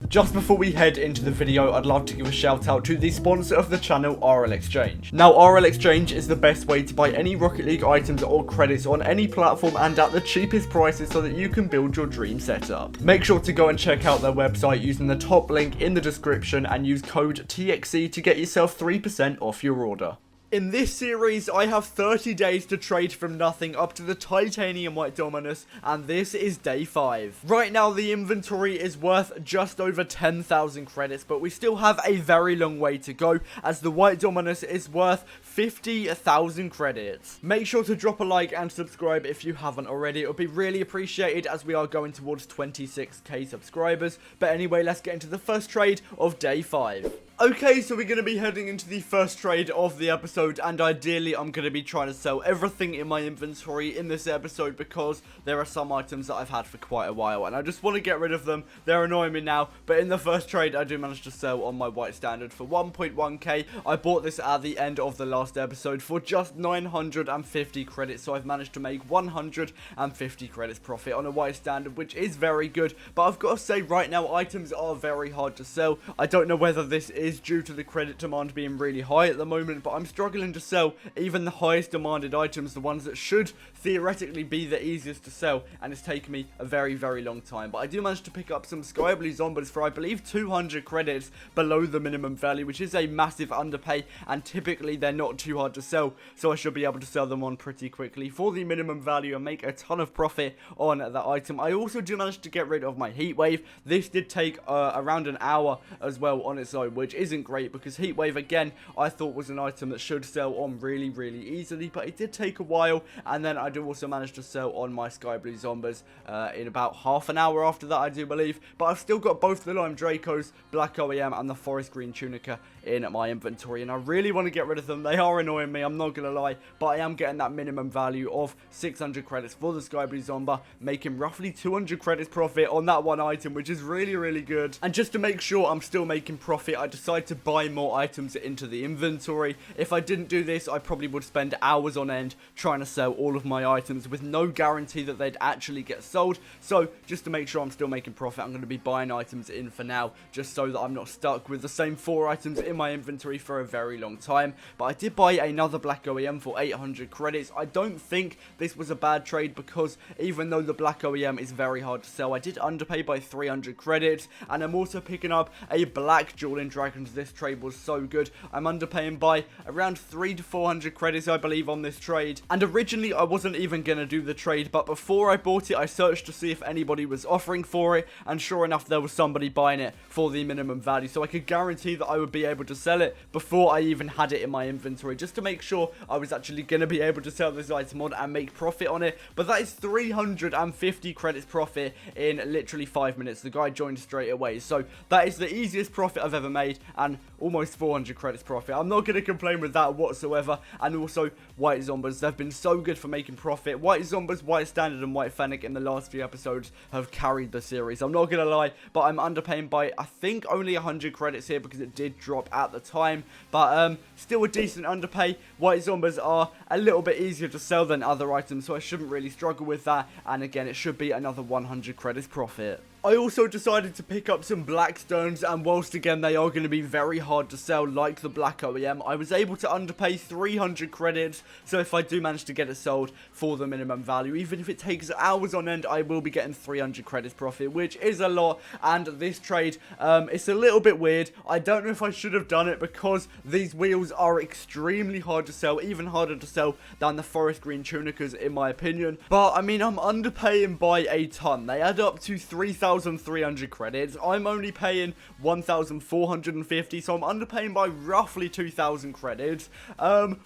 Just before we head into the video, I'd love to give a shout out to the sponsor of the channel, RL Exchange. Now, RL Exchange is the best way to buy any Rocket League items or credits on any platform and at the cheapest prices so that you can build your dream setup. Make sure to go and check out their website using the top link in the description and use code TXE to get yourself 3% off your order. In this series, I have 30 days to trade from nothing up to the titanium white Dominus, and this is day 5. Right now, the inventory is worth just over 10,000 credits, but we still have a very long way to go, as the white Dominus is worth 50,000 credits. Make sure to drop a like and subscribe if you haven't already. It would be really appreciated as we are going towards 26k subscribers. But anyway, let's get into the first trade of day 5. Okay, so we're going to be heading into the first trade of the episode, and ideally I'm going to be trying to sell everything in my inventory in this episode because there are some items that I've had for quite a while and I just want to get rid of them. They're annoying me now, but in the first trade I do manage to sell on my white standard for 1.1k. I bought this at the end of the last episode for just 950 credits, so I've managed to make 150 credits profit on a white standard, which is very good. But I've got to say, right now items are very hard to sell. I don't know whether this is due to the credit demand being really high at the moment, but I'm struggling to sell even the highest demanded items, the ones that should theoretically be the easiest to sell, and it's taken me a very long time. But I do manage to pick up some Sky Blue Zombies for I believe 200 credits below the minimum value, which is a massive underpay, and typically they're not too hard to sell, so I should be able to sell them on pretty quickly for the minimum value and make a ton of profit on that item. I also do manage to get rid of my Heat Wave. This did take around an hour as well on its own, which isn't great because Heat Wave, again, I thought was an item that should sell on really easily, but it did take a while. And then I do also manage to sell on my Sky Blue Zombies in about half an hour after that, I do believe. But I've still got both the Lime Dracos, Black OEM and the Forest Green Tunica in my inventory, and I really want to get rid of them. They are annoying me, I'm not gonna lie, but I am getting that minimum value of 600 credits for the Sky Blue Zombie, making roughly 200 credits profit on that one item, which is really good. And just to make sure I'm still making profit, I decided to buy more items into the inventory. If I didn't do this, I probably would spend hours on end trying to sell all of my items with no guarantee that they'd actually get sold. So just to make sure I'm still making profit, I'm going to be buying items in for now, just so that I'm not stuck with the same 4 items in my inventory for a very long time. But I did buy another Black OEM for 800 credits. I don't think this was a bad trade because even though the Black OEM is very hard to sell, I did underpay by 300 credits, and I'm also picking up a Black Dueling Dragons. This trade was so good. I'm underpaying by around 300 to 400 credits, I believe, on this trade. And originally I wasn't even going to do the trade, but before I bought it, I searched to see if anybody was offering for it, and sure enough, there was somebody buying it for the minimum value, so I could guarantee that I would be able to sell it before I even had it in my inventory, just to make sure I was actually going to be able to sell this item on and make profit on it. But that is 350 credits profit in literally 5 minutes. The guy joined straight away, so that is the easiest profit I've ever made, and almost 400 credits profit. I'm not going to complain with that whatsoever. And also, white zombies, they've been so good for making profit. White zombies, white standard and white fennec in the last few episodes have carried the series, I'm not going to lie, but I'm underpaying by I think only 100 credits here because it did drop at the time, but still a decent underpay. White zombies are a little bit easier to sell than other items, so I shouldn't really struggle with that, and again, it should be another 100 credits profit. I also decided to pick up some black stones, and whilst again they are going to be very hard to sell like the Black OEM, I was able to underpay 300 credits, so if I do manage to get it sold for the minimum value, even if it takes hours on end, I will be getting 300 credits profit, which is a lot. And this trade, it's a little bit weird. I don't know if I should have done it because these wheels are extremely hard to sell, even harder to sell than the Forest Green Tunicas in my opinion, but I mean, I'm underpaying by a ton. They add up to 3,300 credits. I'm only paying 1,450, so I'm underpaying by roughly 2,000 credits,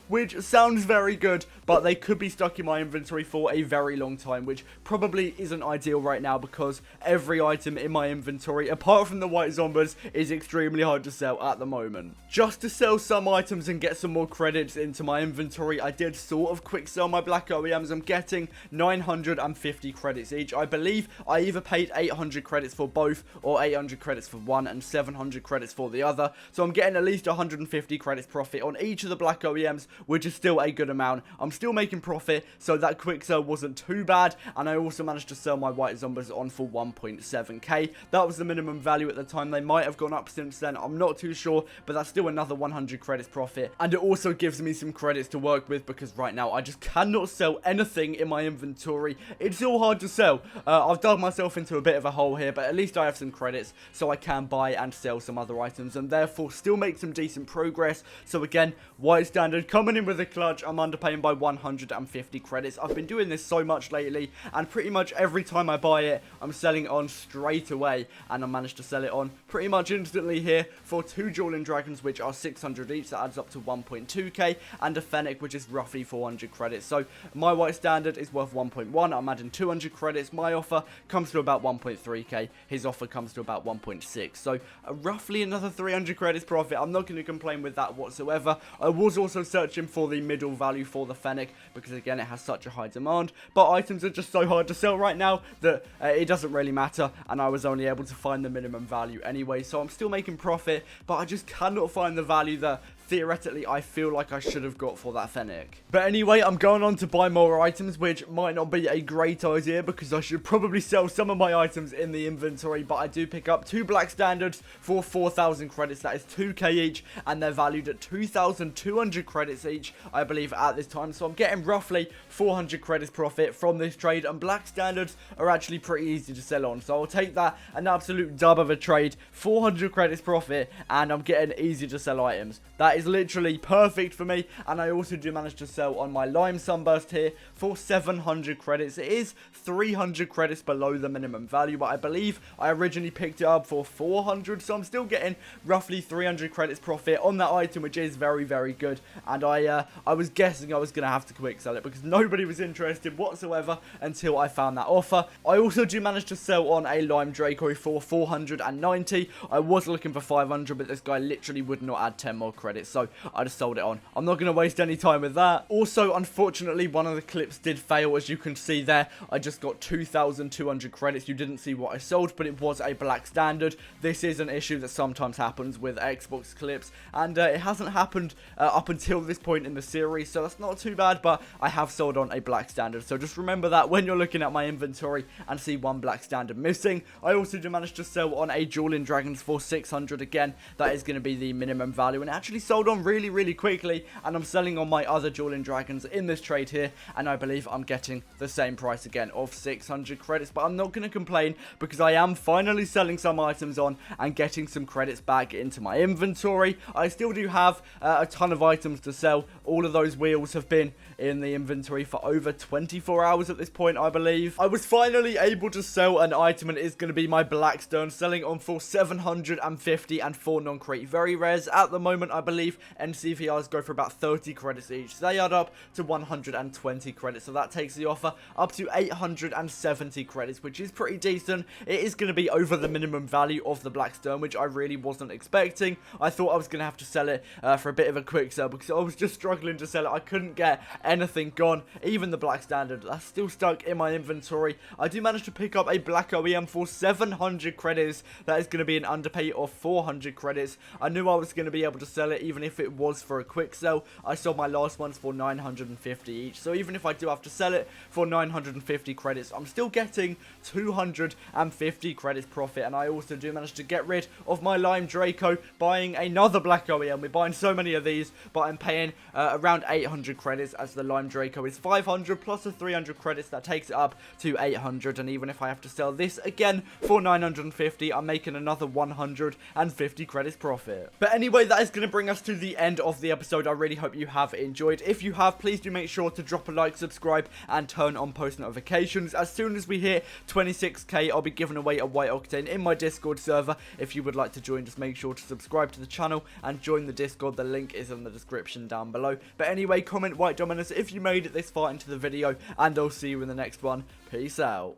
which sounds very good, but they could be stuck in my inventory for a very long time, which probably isn't ideal right now because every item in my inventory, apart from the white zombies, is extremely hard to sell at the moment. Just to sell some items and get some more credits into my inventory, I did sort of quick sell my Black OEMs. I'm getting 950 credits each. I believe I either paid 800 600 credits for both, or 800 credits for one and 700 credits for the other. So I'm getting at least 150 credits profit on each of the black OEMs, which is still a good amount. I'm still making profit, so that quick sell wasn't too bad, and I also managed to sell my white zombies on for 1.7k. That was the minimum value at the time. They might have gone up since then, I'm not too sure, but that's still another 100 credits profit, and it also gives me some credits to work with, because right now I just cannot sell anything in my inventory. It's all hard to sell. I've dug myself into a bit of a hole here, but at least I have some credits, so I can buy and sell some other items, and therefore still make some decent progress. So again, white standard coming in with a clutch. I'm underpaying by 150 credits. I've been doing this so much lately, and pretty much every time I buy it, I'm selling on straight away, and I managed to sell it on pretty much instantly here for 2 Dueling Dragons, which are 600 each. That adds up to 1.2k, and a Fennec, which is roughly 400 credits. So my white standard is worth 1.1. I'm adding 200 credits. My offer comes to about 1.3k. His offer comes to about 1.6. So roughly another 300 credits profit. I'm not going to complain with that whatsoever. I was also searching for the middle value for the Fennec, because again, it has such a high demand, but items are just so hard to sell right now that it doesn't really matter, and I was only able to find the minimum value anyway. So I'm still making profit, but I just cannot find the value that theoretically I feel like I should have got for that Fennec. But anyway, I'm going on to buy more items, which might not be a great idea, because I should probably sell some of my items in the inventory. But I do pick up 2 black standards for 4,000 credits. That is 2k each, and they're valued at 2,200 credits each, I believe, at this time. So I'm getting roughly 400 credits profit from this trade, and black standards are actually pretty easy to sell on. So I'll take that, an absolute dub of a trade, 400 credits profit, and I'm getting easy to sell items. That is literally perfect for me. And I also do manage to sell on my lime sunburst here for 700 credits. It is 300 credits below the minimum value, but I believe I originally picked it up for 400, so I'm still getting roughly 300 credits profit on that item, which is very, very good. And I was guessing I was going to have to quick sell it, because nobody was interested whatsoever until I found that offer. I also do manage to sell on a lime Draco for 490. I was looking for 500, but this guy literally would not add 10 more credits, so I just sold it on. I'm not going to waste any time with that. Also, unfortunately, one of the clips did fail. As you can see there, I just got 2,200 credits. You didn't see what I sold, but it was a black standard. This is an issue that sometimes happens with Xbox clips, and it hasn't happened up until this point in the series, so that's not too bad. But I have sold on a black standard, so just remember that when you're looking at my inventory and see one black standard missing. I also do manage to sell on a Dueling Dragons for 600. Again, that is going to be the minimum value, and it actually sold on really quickly, and I'm selling on my other Dueling Dragons in this trade here, and I believe I'm getting the same price again of 600 credits. But I'm not going to complain, because I am finally selling some items on and getting some credits back into my inventory. I still do have a ton of items to sell. All of those wheels have been in the inventory for over 24 hours at this point, I believe. I was finally able to sell an item, and it is going to be my Blackstone, selling on for 750 and 4 non-crate very rares. At the moment, I believe NCVRs go for about 30 credits each. They add up to 120 credits, so that takes the offer up to 870 credits, which is pretty decent. It is going to be over the minimum value of the Blackstone, which I really wasn't expecting. I thought I was going to have to sell it for a bit of a quick sell, because I was just struggling to sell it. I couldn't get anything gone. Even the black standard, that's still stuck in my inventory. I do manage to pick up a black OEM for 700 credits. That is going to be an underpay of 400 credits. I knew I was going to be able to sell it, even if it was for a quick sell. I sold my last ones for 950 each, so even if I do have to sell it for 950 credits, I'm still getting 250 credits profit. And I also do manage to get rid of my lime Draco, buying another black OEM. We're buying so many of these, but I'm paying around 800 credits, as the lime Draco is 500 plus the 300 credits. That takes it up to 800, and even if I have to sell this again for 950, I'm making another 150 credits profit. But anyway, that is going to bring us to the end of the episode. I really hope you have enjoyed. If you have, please do make sure to drop a like, subscribe, and turn on post notifications. As soon as we hit 26k, I'll be giving away a white octane in my Discord server. If you would like to join, just make sure to subscribe to the channel and join the Discord. The link is in the description down below. But anyway, comment white Dominus if you made it this far into the video, and I'll see you in the next one. Peace out.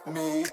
Me.